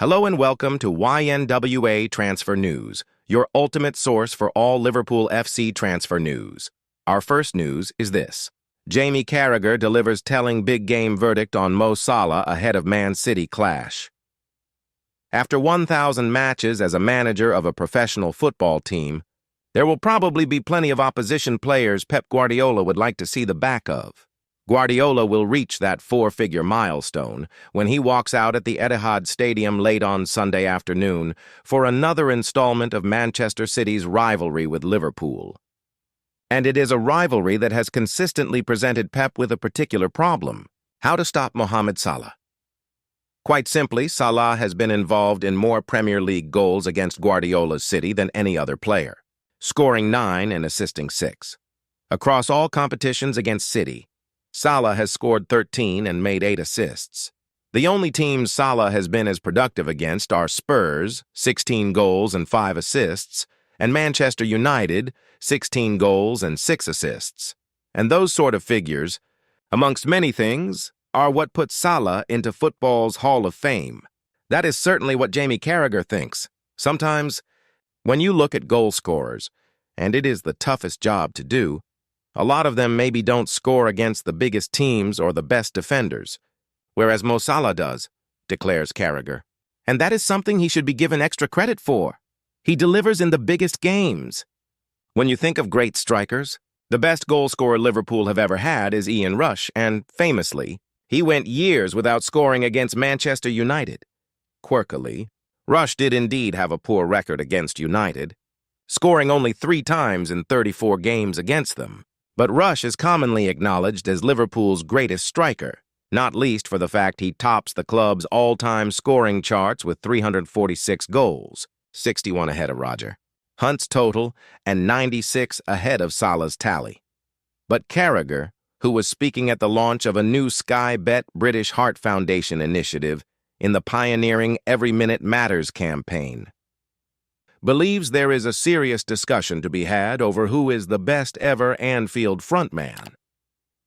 Hello and welcome to YNWA Transfer News, your ultimate source for all Liverpool FC transfer news. Our first news is this. Jamie Carragher delivers telling big game verdict on Mo Salah ahead of Man City clash. After 1,000 matches as a manager of a professional football team, there will probably be plenty of opposition players Pep Guardiola would like to see the back of. Guardiola will reach that four-figure milestone when he walks out at the Etihad Stadium late on Sunday afternoon for another installment of Manchester City's rivalry with Liverpool. And it is a rivalry that has consistently presented Pep with a particular problem: how to stop Mohamed Salah. Quite simply, Salah has been involved in more Premier League goals against Guardiola's City than any other player, scoring 9 and assisting 6. Across all competitions against City, Salah has scored 13 and made 8 assists. The only teams Salah has been as productive against are Spurs, 16 goals and 5 assists, and Manchester United, 16 goals and 6 assists. And those sort of figures, amongst many things, are what put Salah into football's Hall of Fame. That is certainly what Jamie Carragher thinks. Sometimes, when you look at goal scorers, and it is the toughest job to do, a lot of them maybe don't score against the biggest teams or the best defenders, whereas Mo Salah does, declares Carragher. And that is something he should be given extra credit for. He delivers in the biggest games. When you think of great strikers, the best goal scorer Liverpool have ever had is Ian Rush, and famously, he went years without scoring against Manchester United. Quirkily, Rush did indeed have a poor record against United, scoring only 3 times in 34 games against them. But Rush is commonly acknowledged as Liverpool's greatest striker, not least for the fact he tops the club's all-time scoring charts with 346 goals, 61 ahead of Roger Hunt's total, and 96 ahead of Salah's tally. But Carragher, who was speaking at the launch of a new Sky Bet British Heart Foundation initiative in the pioneering Every Minute Matters campaign, believes there is a serious discussion to be had over who is the best ever Anfield frontman.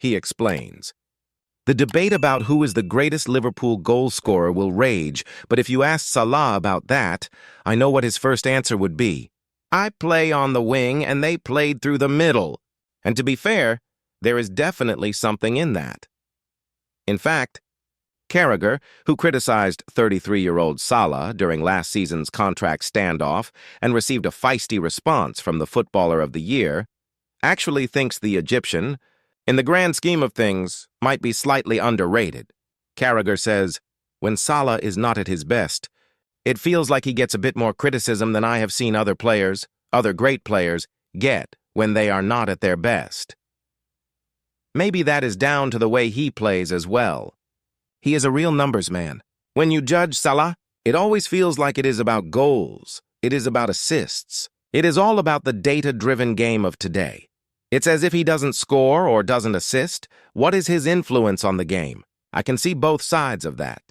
He explains, "The debate about who is the greatest Liverpool goal scorer will rage, but if you ask Salah about that, I know what his first answer would be. I play on the wing and they played through the middle. And to be fair, there is definitely something in that." In fact, Carragher, who criticized 33-year-old Salah during last season's contract standoff and received a feisty response from the Footballer of the Year, actually thinks the Egyptian, in the grand scheme of things, might be slightly underrated. Carragher says, "When Salah is not at his best, it feels like he gets a bit more criticism than I have seen other great players, get when they are not at their best." Maybe that is down to the way he plays as well. He is a real numbers man. When you judge Salah, it always feels like it is about goals. It is about assists. It is all about the data-driven game of today. It's as if he doesn't score or doesn't assist. What is his influence on the game? I can see both sides of that.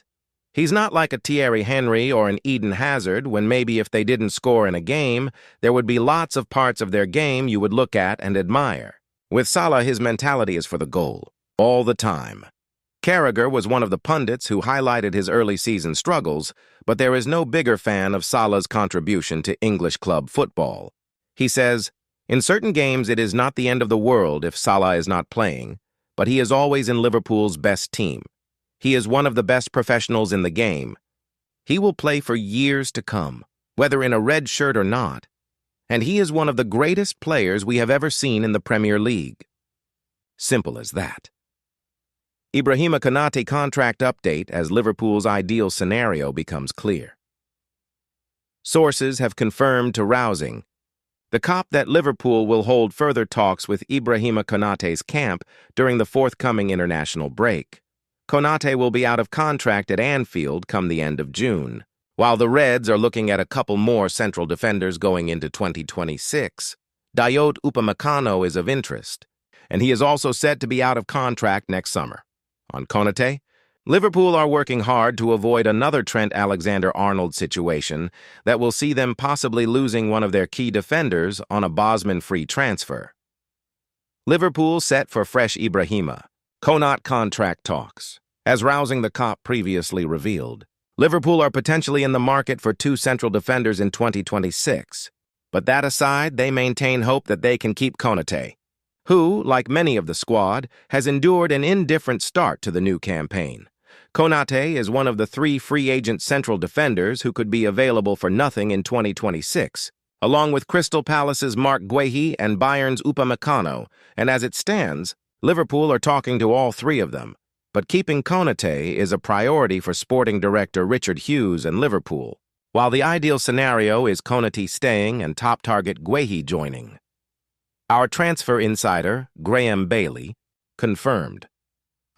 He's not like a Thierry Henry or an Eden Hazard when maybe if they didn't score in a game, there would be lots of parts of their game you would look at and admire. With Salah, his mentality is for the goal, all the time. Carragher was one of the pundits who highlighted his early season struggles, but there is no bigger fan of Salah's contribution to English club football. He says, "In certain games it is not the end of the world if Salah is not playing, but he is always in Liverpool's best team. He is one of the best professionals in the game. He will play for years to come, whether in a red shirt or not, and he is one of the greatest players we have ever seen in the Premier League." Simple as that. Ibrahima Konate contract update as Liverpool's ideal scenario becomes clear. Sources have confirmed to Rousing the cop that Liverpool will hold further talks with Ibrahima Konate's camp during the forthcoming international break. Konate will be out of contract at Anfield come the end of June, while the Reds are looking at a couple more central defenders going into 2026. Dayot Upamecano is of interest, and he is also said to be out of contract next summer. On Konate, Liverpool are working hard to avoid another Trent Alexander-Arnold situation that will see them possibly losing one of their key defenders on a Bosman-free transfer. Liverpool set for fresh Ibrahima Konate contract talks. As Rousing the Cop previously revealed, Liverpool are potentially in the market for two central defenders in 2026. But that aside, they maintain hope that they can keep Konate, who, like many of the squad, has endured an indifferent start to the new campaign. Konate is one of the three free agent central defenders who could be available for nothing in 2026, along with Crystal Palace's Mark Guehi and Bayern's Upamecano, and as it stands, Liverpool are talking to all three of them. But keeping Konate is a priority for sporting director Richard Hughes and Liverpool, while the ideal scenario is Konate staying and top target Guehi joining. Our transfer insider, Graham Bailey, confirmed.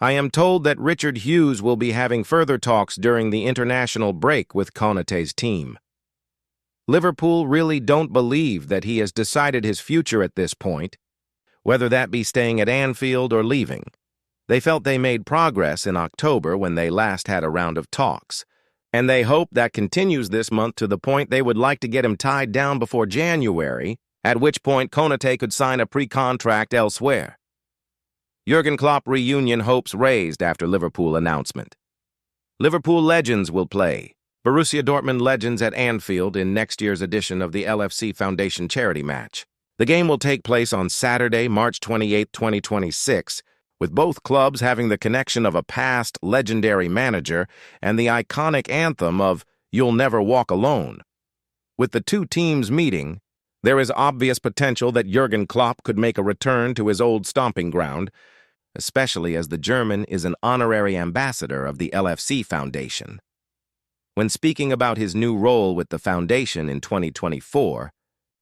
I am told that Richard Hughes will be having further talks during the international break with Konate's team. Liverpool really don't believe that he has decided his future at this point, whether that be staying at Anfield or leaving. They felt they made progress in October when they last had a round of talks, and they hope that continues this month to the point they would like to get him tied down before January, at which point Konate could sign a pre-contract elsewhere. Jurgen Klopp reunion hopes raised after Liverpool announcement. Liverpool legends will play Borussia Dortmund legends at Anfield in next year's edition of the LFC Foundation charity match. The game will take place on Saturday, March 28, 2026, with both clubs having the connection of a past legendary manager and the iconic anthem of You'll Never Walk Alone. With the two teams meeting, there is obvious potential that Jurgen Klopp could make a return to his old stomping ground, especially as the German is an honorary ambassador of the LFC Foundation. When speaking about his new role with the foundation in 2024,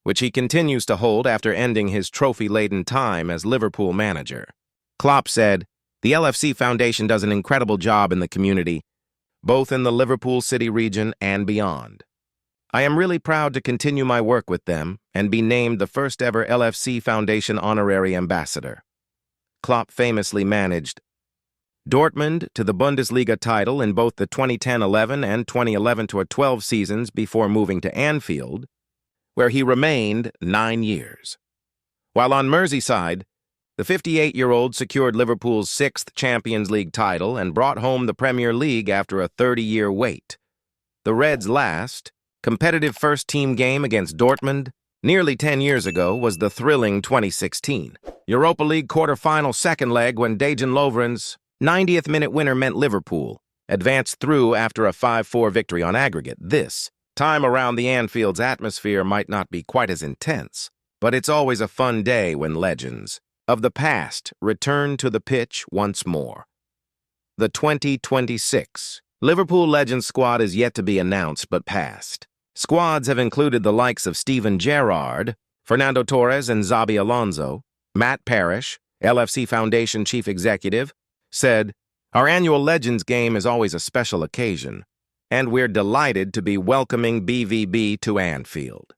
which he continues to hold after ending his trophy-laden time as Liverpool manager, Klopp said, "The LFC Foundation does an incredible job in the community, both in the Liverpool City region and beyond. I am really proud to continue my work with them and be named the first-ever LFC Foundation honorary ambassador." Klopp famously managed Dortmund to the Bundesliga title in both the 2010-11 and 2011-12 seasons before moving to Anfield, where he remained 9 years. While on Merseyside, the 58-year-old secured Liverpool's sixth Champions League title and brought home the Premier League after a 30-year wait. The Reds' last, competitive first-team game against Dortmund nearly 10 years ago was the thrilling 2016 Europa League quarter-final second leg when Dejan Lovren's 90th-minute winner meant Liverpool advanced through after a 5-4 victory on aggregate. This time around, the Anfield's atmosphere might not be quite as intense, but it's always a fun day when legends of the past return to the pitch once more. The 2026 Liverpool Legends squad is yet to be announced but passed. Squads have included the likes of Steven Gerrard, Fernando Torres and Xabi Alonso. Matt Parrish, LFC Foundation Chief Executive, said, "Our annual Legends game is always a special occasion, and we're delighted to be welcoming BVB to Anfield.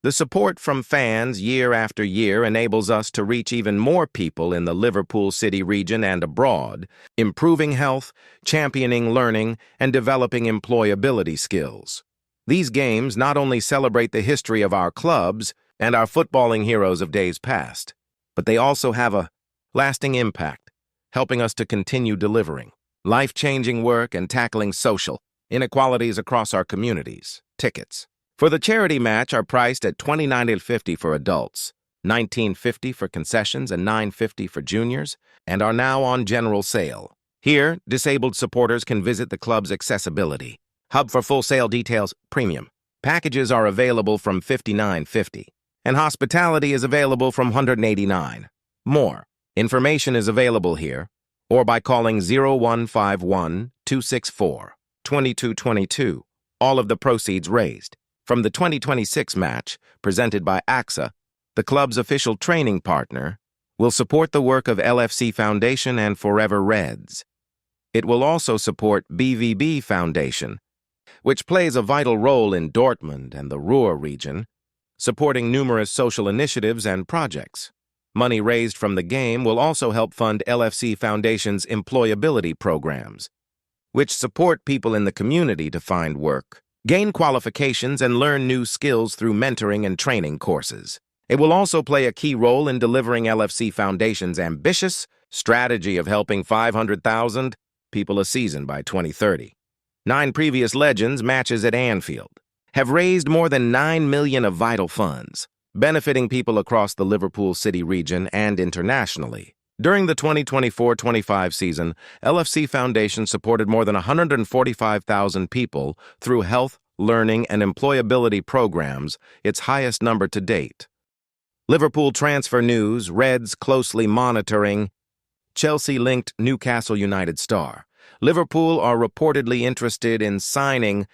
The support from fans year after year enables us to reach even more people in the Liverpool City region and abroad, improving health, championing learning, and developing employability skills. These games not only celebrate the history of our clubs and our footballing heroes of days past, but they also have a lasting impact, helping us to continue delivering life-changing work and tackling social inequalities across our communities." Tickets for the charity match are priced at $29.50 for adults, $19.50 for concessions, and $9.50 for juniors, and are now on general sale. Here, disabled supporters can visit the club's accessibility hub for full sale details. Premium packages are available from $59.50, and hospitality is available from $189. More information is available here, or by calling 0151-264-2222. All of the proceeds raised from the 2026 match, presented by AXA, the club's official training partner, will support the work of LFC Foundation and Forever Reds. It will also support BVB Foundation, which plays a vital role in Dortmund and the Ruhr region, supporting numerous social initiatives and projects. Money raised from the game will also help fund LFC Foundation's employability programs, which support people in the community to find work, gain qualifications, and learn new skills through mentoring and training courses. It will also play a key role in delivering LFC Foundation's ambitious strategy of helping 500,000 people a season by 2030. 9 previous Legends matches at Anfield have raised more than $9 million of vital funds, benefiting people across the Liverpool City region and internationally. During the 2024-25 season, LFC Foundation supported more than 145,000 people through health, learning, and employability programs, its highest number to date. Liverpool transfer news, Reds closely monitoring. Chelsea-linked Newcastle United star. Liverpool are reportedly interested in signing.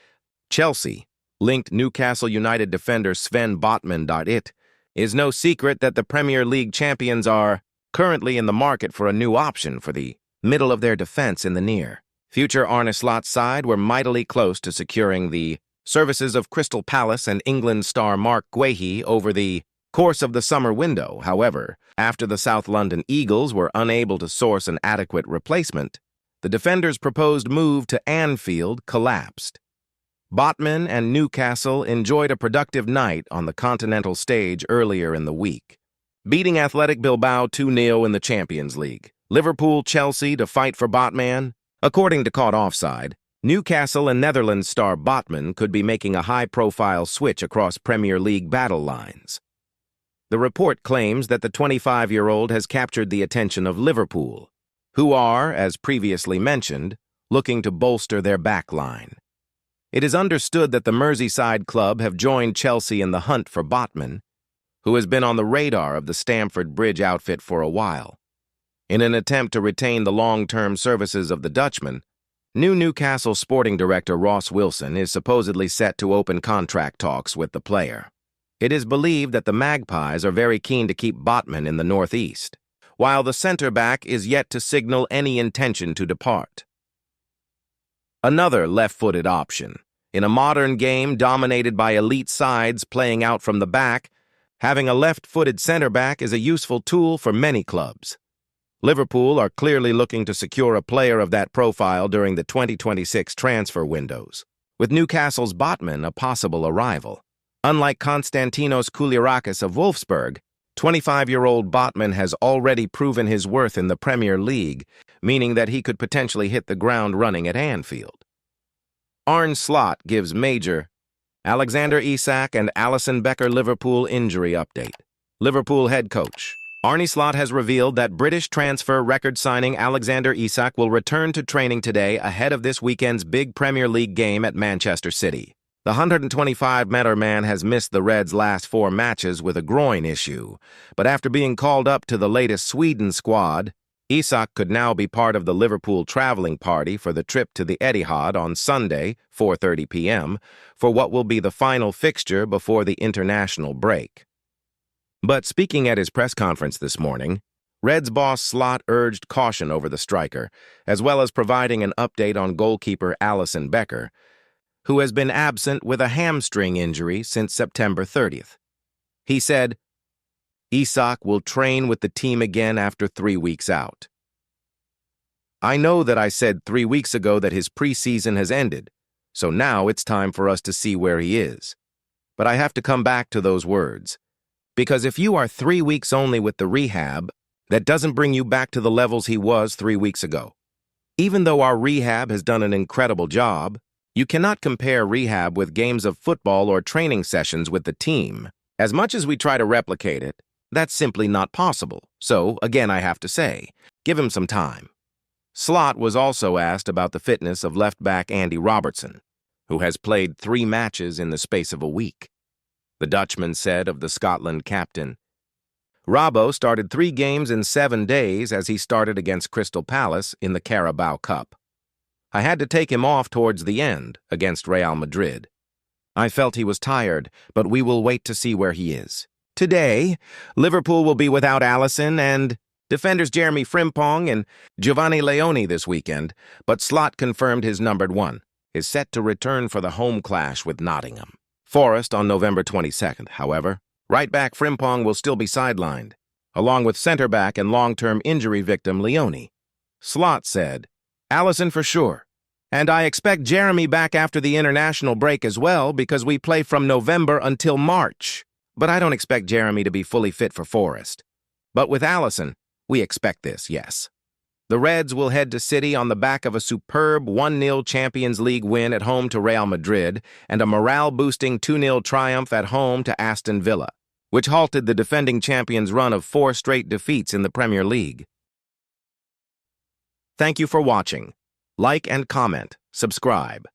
Chelsea-linked Newcastle United defender Sven Botman. It is no secret that the Premier League champions are currently in the market for a new option for the middle of their defense in the near future. Arne Slot's side were mightily close to securing the services of Crystal Palace and England star Mark Guehi over the course of the summer window. However, after the South London Eagles were unable to source an adequate replacement, the defender's proposed move to Anfield collapsed. Botman and Newcastle enjoyed a productive night on the continental stage earlier in the week, beating Athletic Bilbao 2-0 in the Champions League. Liverpool-Chelsea to fight for Botman. According to Caught Offside, Newcastle and Netherlands star Botman could be making a high-profile switch across Premier League battle lines. The report claims that the 25-year-old has captured the attention of Liverpool, who are, as previously mentioned, looking to bolster their backline. It is understood that the Merseyside club have joined Chelsea in the hunt for Botman, who has been on the radar of the Stamford Bridge outfit for a while. In an attempt to retain the long-term services of the Dutchman, new Newcastle sporting director Ross Wilson is supposedly set to open contract talks with the player. It is believed that the Magpies are very keen to keep Botman in the northeast, while the centre-back is yet to signal any intention to depart. Another left-footed option. In a modern game dominated by elite sides playing out from the back, having a left-footed centre-back is a useful tool for many clubs. Liverpool are clearly looking to secure a player of that profile during the 2026 transfer windows, with Newcastle's Botman a possible arrival. Unlike Konstantinos Koulirakis of Wolfsburg, 25-year-old Botman has already proven his worth in the Premier League, meaning that he could potentially hit the ground running at Anfield. Arne Slot gives major Alexander Isak and Alisson Becker Liverpool injury update. Liverpool head coach Arne Slot has revealed that British transfer record signing Alexander Isak will return to training today ahead of this weekend's big Premier League game at Manchester City. The 125-meter man has missed the Reds' last 4 matches with a groin issue, but after being called up to the latest Sweden squad, Isak could now be part of the Liverpool traveling party for the trip to the Etihad on Sunday, 4:30 p.m., for what will be the final fixture before the international break. But speaking at his press conference this morning, Reds boss Slot urged caution over the striker, as well as providing an update on goalkeeper Alisson Becker, who has been absent with a hamstring injury since September 30th. He said, Isak will train with the team again after 3 weeks out. I know that I said 3 weeks ago that his preseason has ended, so now it's time for us to see where he is. But I have to come back to those words, because if you are 3 weeks only with the rehab, that doesn't bring you back to the levels he was 3 weeks ago. Even though our rehab has done an incredible job, you cannot compare rehab with games of football or training sessions with the team. As much as we try to replicate it, that's simply not possible. So, again, I have to say, give him some time. Slot was also asked about the fitness of left-back Andy Robertson, who has played 3 matches in the space of a week. The Dutchman said of the Scotland captain, Robbo started 3 games in 7 days as he started against Crystal Palace in the Carabao Cup. I had to take him off towards the end against Real Madrid. I felt he was tired, but we will wait to see where he is. Today, Liverpool will be without Alisson and defenders Jeremy Frimpong and Giovanni Leone this weekend, but Slot confirmed his numbered 1 is set to return for the home clash with Nottingham Forest on November 22nd. However, right-back Frimpong will still be sidelined, along with centre-back and long-term injury victim Leone. Slot said, Alisson for sure. And I expect Jeremy back after the international break as well because we play from November until March. But I don't expect Jeremy to be fully fit for Forest. But with Alisson, we expect this, yes. The Reds will head to City on the back of a superb 1-0 Champions League win at home to Real Madrid and a morale-boosting 2-0 triumph at home to Aston Villa, which halted the defending champions' run of 4 straight defeats in the Premier League. Thank you for watching. Like and comment. Subscribe.